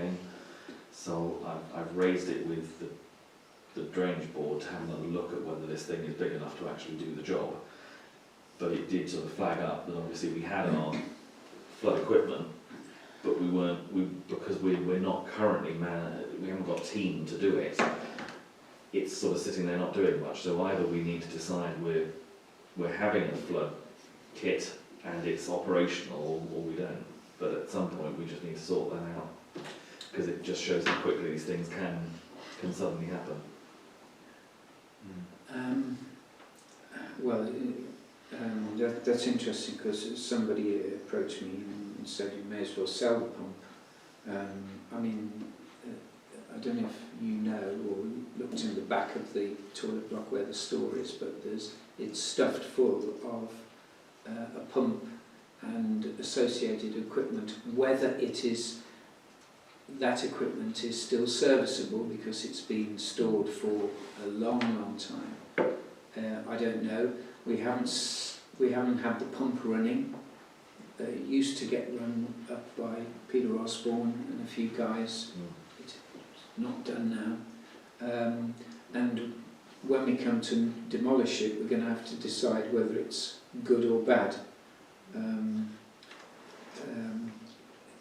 again. So I've raised it with the drainage board to have another look at whether this thing is big enough to actually do the job. But it did sort of flag up that obviously we had our flood equipment, but because we're not currently we haven't got a team to do it. It's sort of sitting there not doing much. So either we need to decide we're having a flood kit and it's operational, or we don't. But at some point we just need to sort that out, because it just shows how quickly these things can suddenly happen. That's interesting, because somebody approached me and said you may as well sell the pump. I mean, I don't know if you know or looked in the back of the toilet block where the store is, but it's stuffed full of a pump and associated equipment. Whether that equipment is still serviceable because it's been stored for a long, long time, I don't know. We haven't had the pump running. It used to get run up by Peter Osborne and a few guys. It's not done now. And when we come to demolish it, we're going to have to decide whether it's good or bad.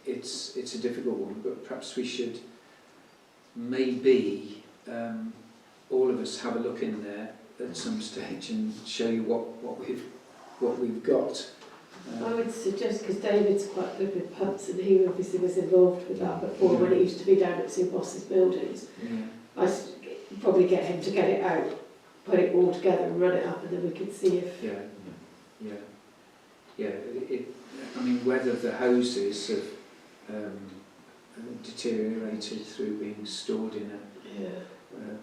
It's a difficult one, but perhaps we should maybe all of us have a look in there at some stage and show you what we've got. I would suggest, because David's quite good with pumps and he obviously was involved with that before when it used to be down at Sue Boss's buildings. I'd probably get him to get it out, put it all together and run it up, and then we could see if... I mean, whether the hoses have deteriorated through being stored in a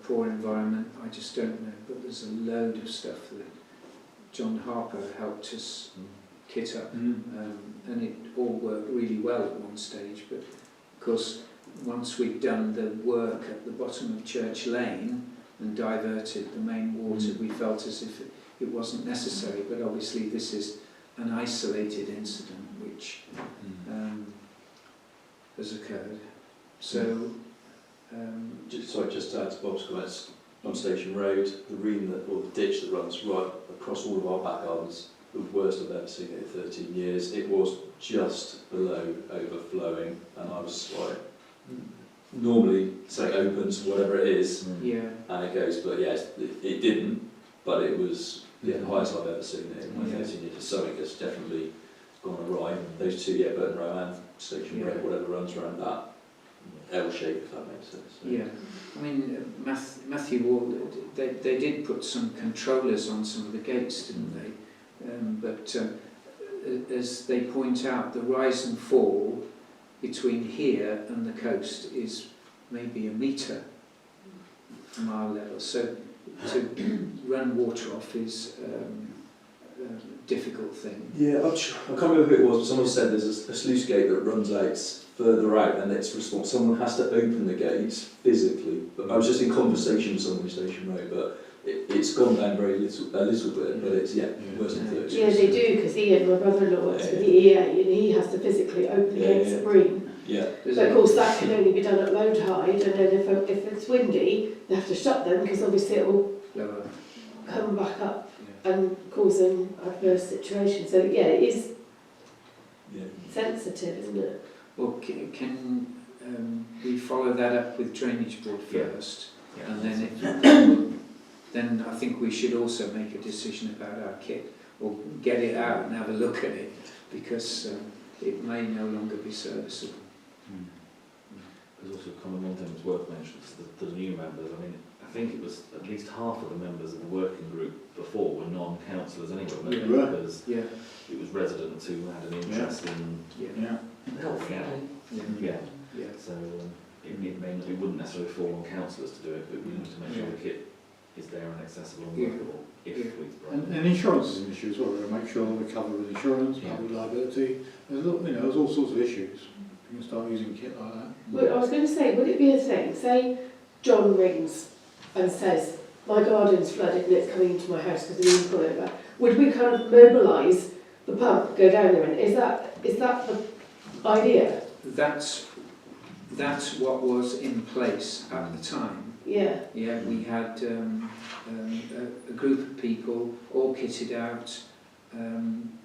poor environment, I just don't know. But there's a load of stuff that John Harper helped us kit up, and it all worked really well at one stage. But of course, once we'd done the work at the bottom of Church Lane and diverted the main water, we felt as if it wasn't necessary. But obviously this is an isolated incident which has occurred. So, just to add to Bob's comments, on Station Road, the ream or the ditch that runs right across all of our back gardens, the worst I've ever seen it in 13 years. It was just below overflowing, and I was like, normally say opens whatever it is, and it goes, but yes, it didn't, but it was the highest I've ever seen it in my 13 years. So it has definitely gone awry. Those two, Burton Row and Station Road, whatever runs around that L shape, if that makes sense. So. Yeah, I mean, Matthew Ward, they did put some controllers on some of the gates, didn't they? But as they point out, the rise and fall between here and the coast is maybe a metre from our level. So to run water off is a difficult thing. Yeah, I can't remember who it was, but someone said there's a sluice gate that runs out further out, and it's responsible. Someone has to open the gate physically. But I was just in conversation with someone in Station Road, but it's gone down a little bit, but it's worse than 30. Yeah, they do, because Ian, my brother-in-law, works for the EA, and he has to physically open the gates at Bream. Yeah. But of course that can only be done at low tide, and then if it's windy, they have to shut them, because obviously it will come back up and cause an adverse situation. So it is sensitive, isn't it? Well, can we follow that up with Drainage Board first, and then I think we should also make a decision about our kit, or get it out and have a look at it, because it may no longer be serviceable. There's also a common one thing that's worth mentioning to the new members. I mean, I think it was at least half of the members of the working group before were non-councillors anyway, because it was residents who had an interest in helping out. So it wouldn't necessarily fall on councillors to do it, but we need to make sure the kit is there and accessible and workable if we and insurance is an issue as well. We've got to make sure we're covered with insurance, public liability. There's all sorts of issues. You can start using kit like that. Well, I was going to say, would it be a thing? Say John rings and says, my garden's flooded and it's coming into my house because the room's gone over. Would we kind of mobilise the pump, go down there? And is that the idea? That's that's what was in place at the time. Yeah. Yeah, we had a group of people all kitted out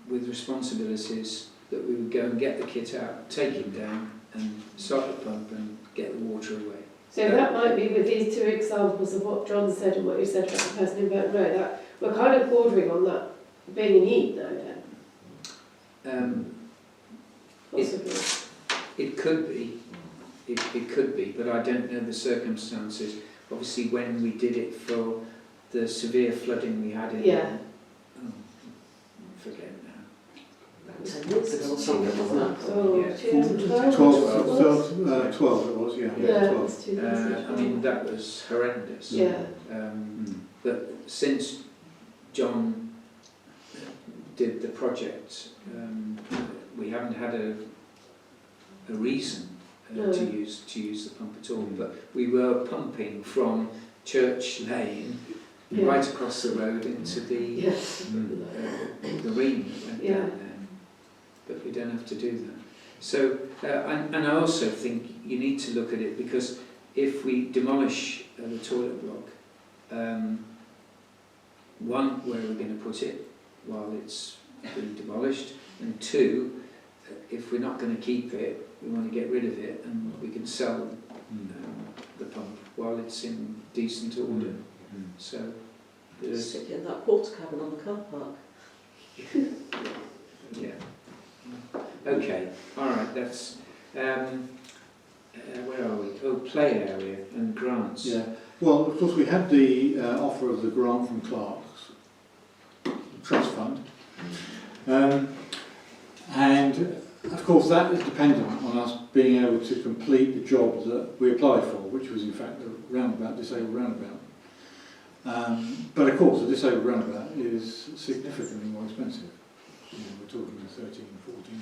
with responsibilities that we would go and get the kit out, take it down and start the pump and get the water away. So that might be with these two examples of what John said and what you said about the person in Burton Road, that we're kind of bordering on that being in heat now then, possibly. It could be, it could be, but I don't know the circumstances. Obviously when we did it for the severe flooding we had in Yeah. forget now. 10 years ago or something, wasn't it? Oh, Yeah. 2012. 12 it was, yeah. Yeah, 12. it's 2012. I mean, that was horrendous. Yeah. But since John did the project, we haven't had a reason No. to use the pump at all. But we were pumping from Church Lane Yeah. right across the road into the Yes. the Ream that went Yeah. down there. But we don't have to do that. So, and I also think you need to look at it, because if we demolish the toilet block, one, where are we going to put it while it's being demolished? And two, if we're not going to keep it, we want to get rid of it and we can sell the pump while it's in decent order. So, there's, Stick it in that porta cabin on the car park. yeah. Okay, all right, that's, where are we? Oh, play area and grants. Yeah, well, of course, we had the offer of the grant from Clark's Trust Fund, and of course that is dependent on us being able to complete the job that we applied for, which was in fact the roundabout, disabled roundabout. But of course, the disabled roundabout is significantly more expensive. You know, we're talking 13, 14,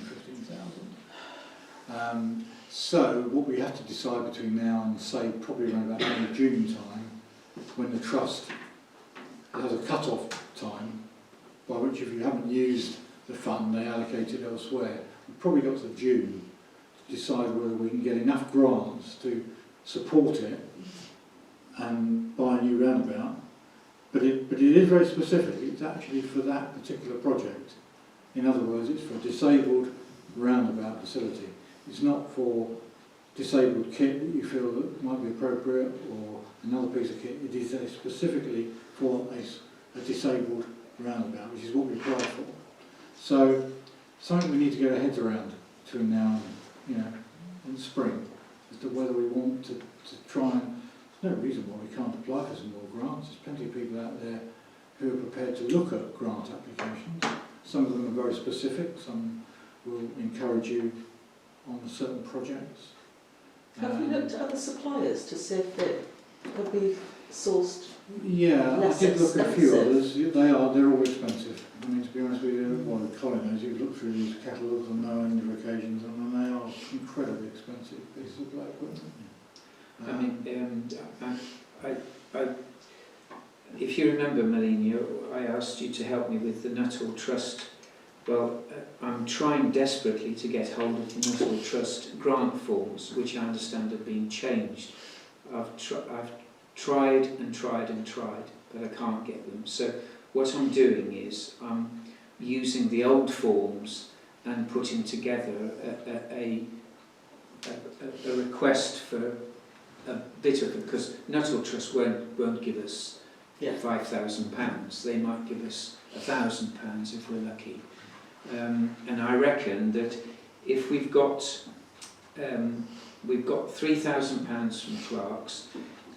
15,000. So what we have to decide between now and say probably around about May, June time, when the trust has a cut-off time, by which if you haven't used the fund, they allocate it elsewhere. We've probably got to June to decide whether we can get enough grants to support it and buy a new roundabout. But it is very specific. It's actually for that particular project. In other words, it's for a disabled roundabout facility. It's not for disabled kit that you feel that might be appropriate or another piece of kit. It is specifically for a disabled roundabout, which is what we applied for. So, something we need to get our heads around between now and, in spring, as to whether we want to try and. There's no reason why we can't apply for some more grants. There's plenty of people out there who are prepared to look at grant applications. Some of them are very specific, some will encourage you on certain projects. Have you looked at other suppliers to see if it could be sourced? Yeah, Less I did look at a few expensive. others. They're all expensive. I mean, to be honest with you, well, Colin knows, you've looked through these catalogues on no end of occasions, and they are incredibly expensive pieces of black equipment. I mean, if you remember, Melina, I asked you to help me with the Nuttall Trust. Well, I'm trying desperately to get hold of the Nuttall Trust grant forms, which I understand have been changed. I've tried and tried and tried, but I can't get them. So what I'm doing is I'm using the old forms and putting together a request for a bit of it, because Nuttall Trust won't give us £5,000. They might give us £1,000 if we're lucky. And I reckon that if we've got £3,000 from Clark's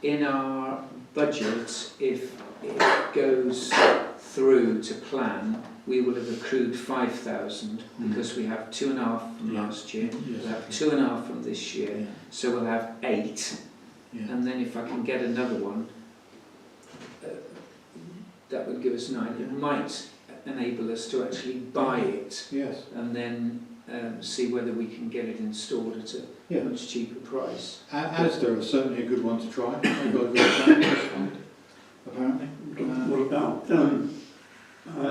in our budget, if it goes through to plan, we will have accrued 5,000 because we have 2.5 from last year. We'll have 2.5 from this year, so we'll have 8. And then if I can get another one, that would give us 9. It might enable us to actually buy it and then see whether we can get it installed at a much cheaper price. Asda are certainly a good one to try. They've got a good plan, apparently. What about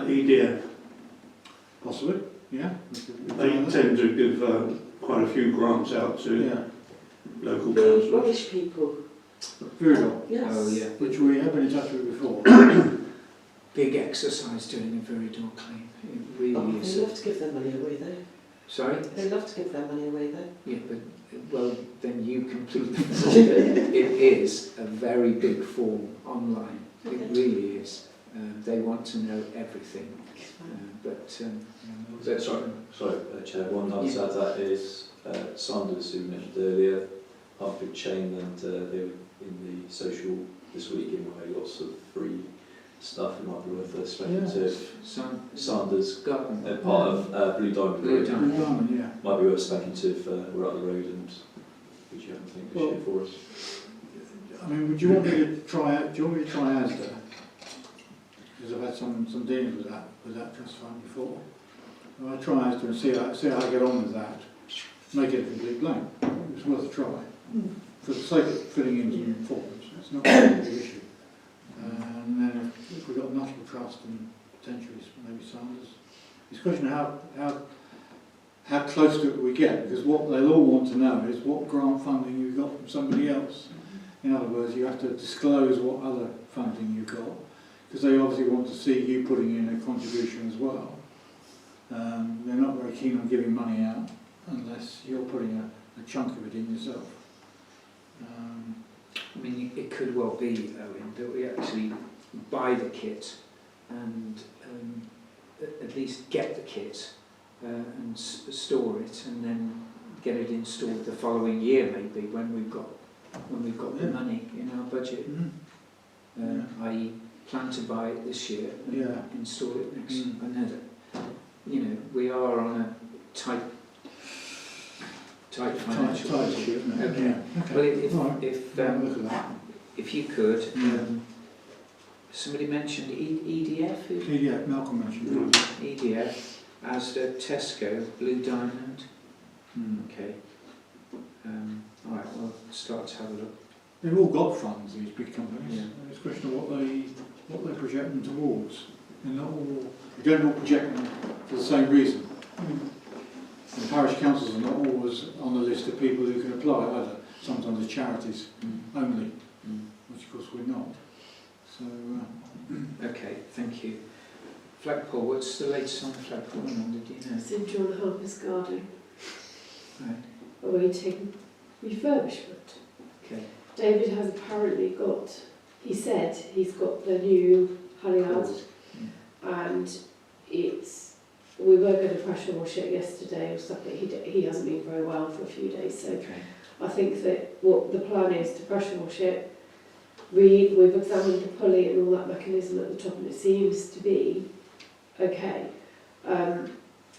EDF? Possibly, yeah. They tend to give quite a few grants out to local The councillors. rubbish people. Viridor, Yes. Oh, yeah. which we have been in touch with before. Big exercise doing a Viridor clean. It Oh, really they is. love to give their money away though. Sorry? They love to give their money away though. Yeah, but, well, then you complete the form. It is a very big form online. It really is. They want to know everything. Sorry, Chair, one I would add that is Sanders, who we mentioned earlier, are a big chain, and they were in the social this week giving away lots of free stuff. It might be worth us speaking to Sanders, Garden. they're part of Blue Diamond Blue Group. Diamond. Blue Diamond, yeah. Might be worth speaking to if we're up the road, and would you have anything this year for us? I mean, would you want me to try out, do you want me to try ASDA? Because I've had some dealings with that trust fund before. Well, I'll try ASDA and see how I get on with that. Make it a complete blank. It's worth a try. For the sake of filling in some forms, it's not a big issue. And then if we've got National Trust and potentially maybe Sanders, it's a question of how close to it we get, because what they'll all want to know is what grant funding you got from somebody else. In other words, you have to disclose what other funding you got, because they obviously want to see you putting in a contribution as well. They're not very keen on giving money out unless you're putting a chunk of it in yourself. I mean, it could well be, Owen, that we actually buy the kit and at least get the kit and store it, and then get it installed the following year, maybe when we've got the money in our budget. I.e., plan to buy it this year and install it next. I know that, you know, we are on a tight financial budget. Okay. Well, if you could, somebody mentioned EDF. Yeah, Malcolm mentioned it. EDF, Asda, Tesco, Blue Diamond. Okay. All right. Well, start to have a look. They've all got funds, these big companies. Yeah. It's a question of what they project them towards. They don't all project them for the same reason. And parish councils are not always on the list of people who can apply either. Sometimes the charities only, which of course we're not. So. Okay, thank you. Flagpole, what's the latest on the flagpole? Did you know? It's in John Harper's garden, Right. awaiting refurbishment. Okay. David has apparently got, he said he's got the new halyard, and we were going to pressure wash it yesterday or stuff, but he hasn't been very well for a few days, so Okay. I think that what the plan is to pressure wash it. We've examined the pulley and all that mechanism at the top, and it seems to be okay.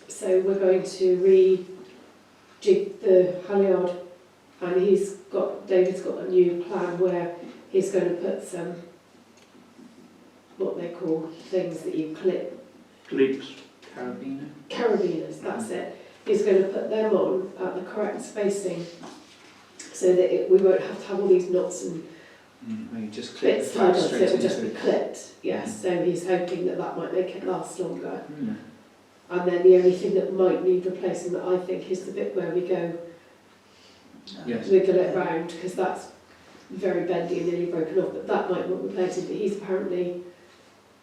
So we're going to rejig the halyard, and David's got a new plan where he's going to put some, what they call things that you clip. Clips. Carabiners, that's it. He's going to put them on at the correct spacing so that we won't have to have all these knots and You just clip bits the tied flag on, so straight it'll into just be it. clipped. Yes, so he's hoping that might make it last longer. Mm. And then the only thing that might need replacing, that I think, is the bit where we go Yes. wiggle it round, because that's very bendy and nearly broken off, but that might want replacing. But he's apparently,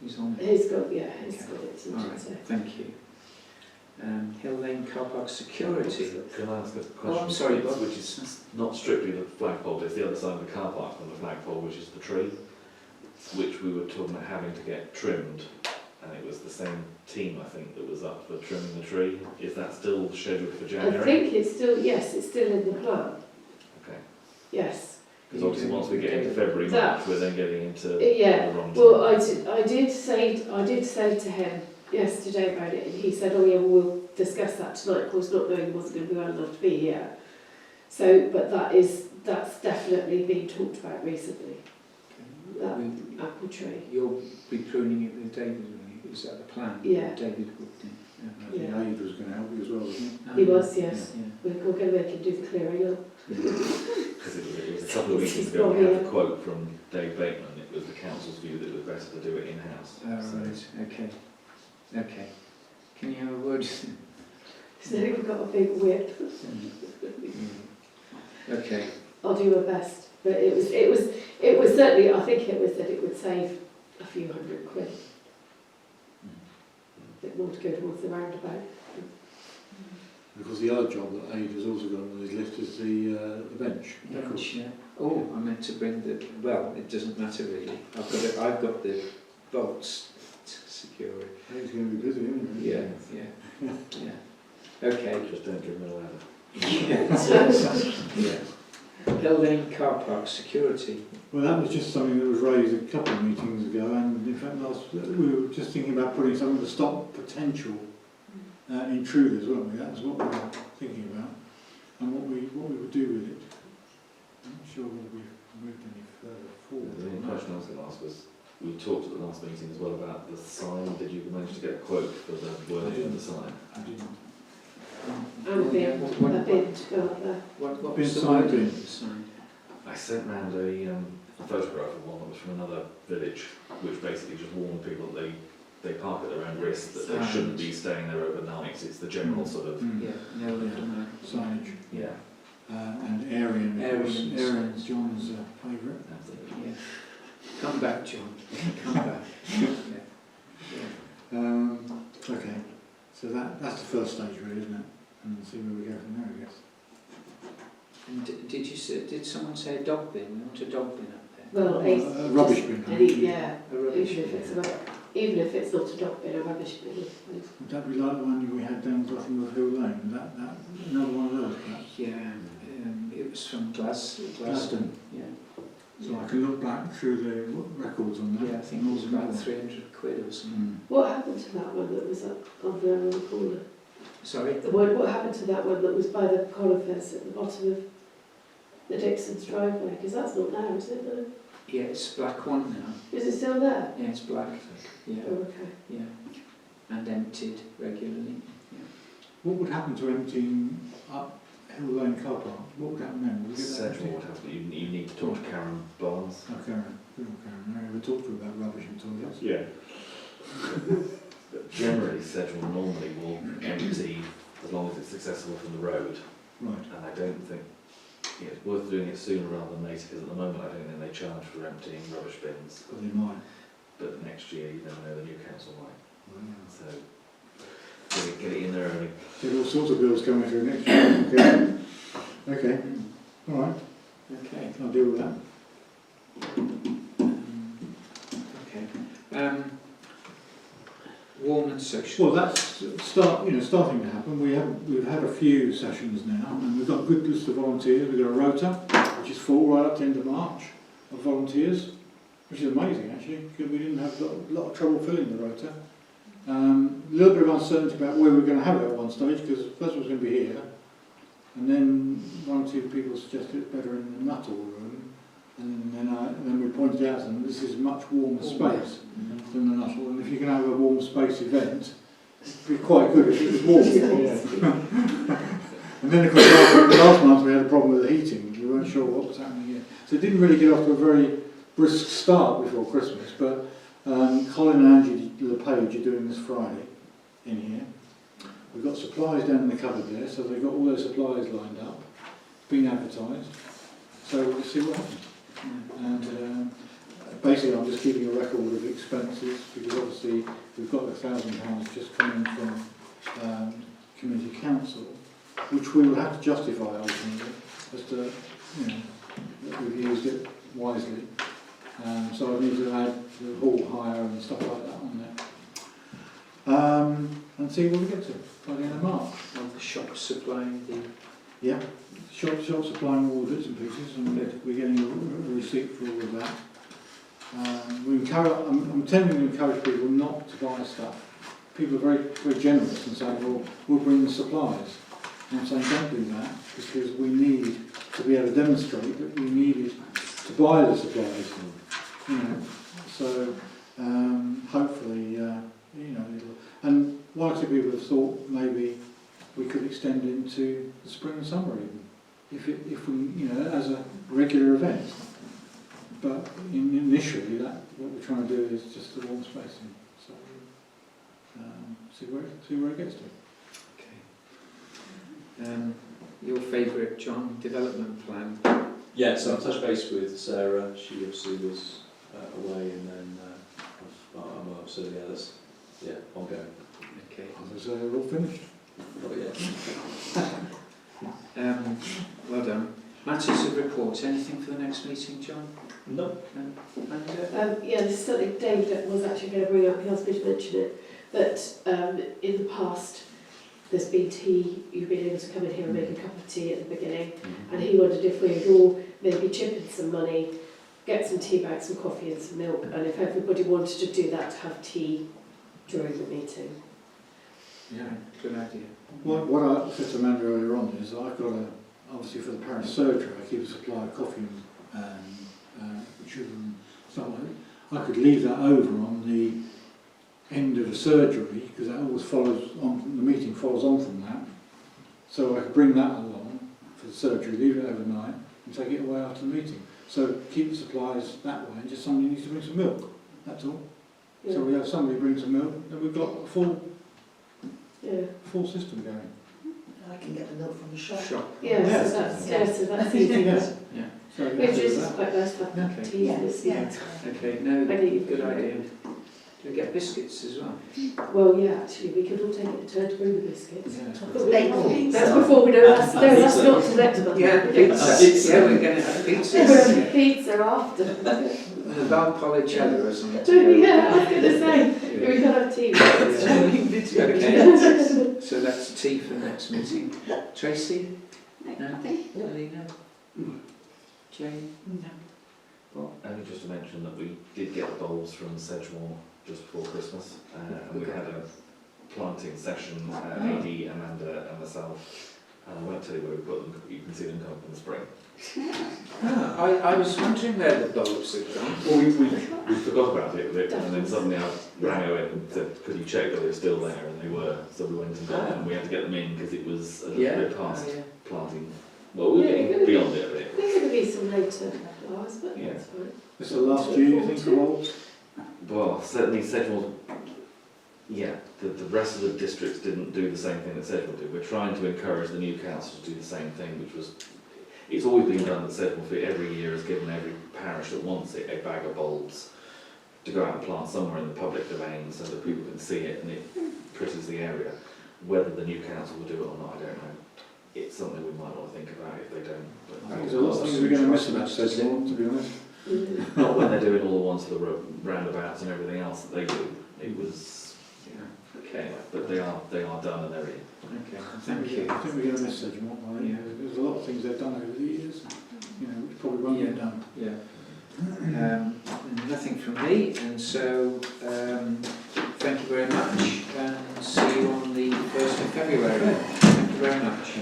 He's on it. he's got it sorted. All right, So. thank you. Hill Lane car park security. Can I ask a question? Oh, I'm sorry, Bob. Which is not strictly the flagpole, it's the other side of the car park from the flagpole, which is the tree, which we were talking about having to get trimmed, and it was the same team, I think, that was up for trimming the tree. Is that still scheduled for January? I think it's still, yes, it's still in the plan. Okay. Yes. Because obviously once we get into February, That- March, we're then getting into Yeah. the wrong Well, time. I did say to him yesterday about it, and he said, "Oh yeah, well, we'll discuss that tonight." Of course, not knowing he wasn't going to be well enough to be here. So, but that's definitely been talked about recently. That apple tree. You'll be pruning it with David, will you? Is that the plan? Yeah. David would do. I think Aid was going to help you as well, wasn't He was, yes. Yeah. We're going to make him do the clearing up. Because it was a couple of weeks It's ago, we had probably a quote from Dave Bateman. It was the council's view that it was better to do it in-house. So- Right, okay. Okay. Can you have a word? So we've got a big whip. Okay. I'll do my best. But it was certainly, I think it was that it would save a few £100. A bit more to go towards the roundabout. Because the other job that Aid has also got on his list is the bench. Yeah. Oh, I meant to bring the. Well, it doesn't matter really. I've got the bolts to secure it. Aid's going to be busy, isn't he? Yeah. Okay. Just don't give me a ladder. Yeah. Hill Lane car park security. Well, that was just something that was raised a couple of meetings ago, and in fact, we were just thinking about putting something to stop potential intruders, weren't we? That was what we were thinking about, and what we would do with it. I'm not sure whether we've moved any further forward. The only question I was going to ask was, we talked at the last meeting as well about the sign. Did you manage to get a quote for the wording of the sign? I didn't. And a bid to go up there. What Bin was the sign wording bin. of the sign? I sent round a photograph of one that was from another village, which basically just warned people that they park at their own risk, that they shouldn't be staying there overnight. It's the general sort of... Yeah, no, Signage. Yeah. And Arian, of course. Arians. Arian's John's favourite. Absolutely. Yeah. Come back, John. Come back. Okay, so that's the first stage really, isn't it? And see where we go from there, I guess. And did someone say a dog bin? We want a dog bin up there. Well, A rubbish bin. yeah. A rubbish bin. Even if it's not a dog bin, a rubbish bin, I suppose. Would that be like the one we had down Rottingwood Hill Lane? That another one of those, perhaps? Yeah, it was from Glaston. Yeah. So I can look back through the records on that. Yeah, I think it was about 300 quid or something. What happened to that one that was up on the corner? Sorry? What happened to that one that was by the conifers at the bottom of the Dixon's driveway? Because that's not there, is it? No? Yeah, it's black one now. Is it still there? Yeah, it's black. Yeah, Oh, okay. yeah. And emptied regularly. What would happen to emptying up Hill Lane car park? What would happen then? Would we get that Sedgemoor would have to, you need to talk to Karen Barnes. Oh, Karen. Good old Karen. I never talked to her about rubbish and toilets. Yeah. Generally, Sedgemoor normally will empty as long as it's accessible from the road. Right. And I don't think it's worth doing it sooner rather than later, because at the moment I don't think they charge for emptying rubbish bins. But they might. But next year, you never know, the new council might. Well, So get it in there early. There's all sorts of bills coming through next year. Okay. All right. Okay. I'll deal with that. Okay. Warm and social. Well, that's starting to happen. We've had a few sessions now, and we've got a good list of volunteers. We've got a rota, which is full right up to the end of March, of volunteers, which is amazing actually, because we didn't have a lot of trouble filling the rota. A little bit of uncertainty about where we're going to have it at one stage, because first was going to be here, and then one or two people suggested it's better in the Nuttall room, and then we pointed out to them this is a much warmer space than the Nuttall, and if you can have a warm space event, it'd be quite good if it was warm. And then of course last month we had a problem with the heating, we weren't sure what was happening here. So it didn't really get off to a very brisk start before Christmas, but Colin and Angie LePage are doing this Friday in here. We've got supplies down in the cupboard there, so they've got all their supplies lined up, being advertised. So we'll see what happens. And basically I'm just keeping a record of expenses, because obviously we've got £1,000 just coming from community council, which we will have to justify ultimately, as to, that we've used it wisely. So I need to add the hall hire and stuff like that on there. And see where we get to by the end of March. Of the shop supplying the... Yeah, shop supplying all the bits and pieces, and we're getting a receipt for all of that. I'm tending to encourage people not to buy stuff. People are very, very generous and saying, well, we'll bring the supplies. And I'm saying, don't do that, because we need to be able to demonstrate that we needed to buy the supplies. So hopefully, and one or two people have thought maybe we could extend it into the spring and summer even, if we, as a regular event. But initially, what we're trying to do is just the warm space. So see where it gets to. Okay. your favourite, John, development plan? Yeah, so I've touched base with Sarah. She obviously was away, and then I'm up. So yeah, that's ongoing. Okay. Others are all finished. But yeah. Well done. Matters of report. Anything for the next meeting, John? No. And Yeah, this is something David was actually going to bring up, he asked me to mention it, but in the past there's been tea, you've been able to come in here and make a cup of tea at the beginning, and he wondered if we'd all maybe chip in some money, get some tea bags, some coffee and some milk, and if everybody wanted to do that, to have tea during the meeting. yeah, good idea. What I said to Amanda earlier on is I've got obviously for the parish surgery, I keep a supply of coffee and sugar and stuff like that. I could leave that over on the end of the surgery, because that always follows on, the meeting follows on from that. So I could bring that along for the surgery, leave it overnight, and take it away after the meeting. So keep the supplies that way, and just somebody needs to bring some milk, that's all. Yeah. So we have somebody bring some milk, then we've got a full system going. I can get the milk from the shop. Yeah, Yes. so that's easy. Yes. Yeah. So we Which have to do is that. quite nice to have Okay. tea Yeah, this yeah, year. it's fine. Okay, no, I need- good idea. Do we get biscuits as well? Well, yeah, actually, we could all take it a turn to bring the biscuits. Yeah. Bacon. That's before we know that's not till next month. Yeah, pizza. Yeah, we're going to have pizza. Pizza after. The Valpolicella or something. Yeah, I was going to say, we could have tea. Okay, so that's tea for next meeting. Tracy? No? Alina? Jane? Well, only just to mention that we did get the bulbs from Sedgemoor just before Christmas, and we had a planting session, AD, Amanda and myself. I won't tell you where we put them, you can see them come up in the spring. I was wondering where the bulbs had gone. Well, we forgot about it a bit, and then suddenly I rang Owen and said, could you check that they were still there, and they were, so we went and got them, and we had to get them in because it was a little bit past planting. Well, we were getting beyond it a bit. There's going to be some later flowers, but Yeah. that's fine. It's the last year, you think, of all? Well, certainly Sedgemoor, yeah, the rest of the districts didn't do the same thing that Sedgemoor did. We're trying to encourage the new council to do the same thing, which was, it's always been done that Sedgemoor every year has given every parish that wants it a bag of bulbs to go out and plant somewhere in the public domain so that people can see it and it pretties the area. Whether the new council will do it or not, I don't know. It's something we might want to think about if they don't. I think there's a lot of things we're going to miss about Sedgemoor, to be honest. Not when they're doing all the ones for the roundabouts and everything else that they do. It was, Okay, but they are done and they're in. okay, thank you. I think we're going to miss Sedgemoor. I think there's a lot of things they've done over the years, which probably won't get done. Yeah. Nothing from me, and so thank you very much, and see you on the 1st of February. Thank you very much.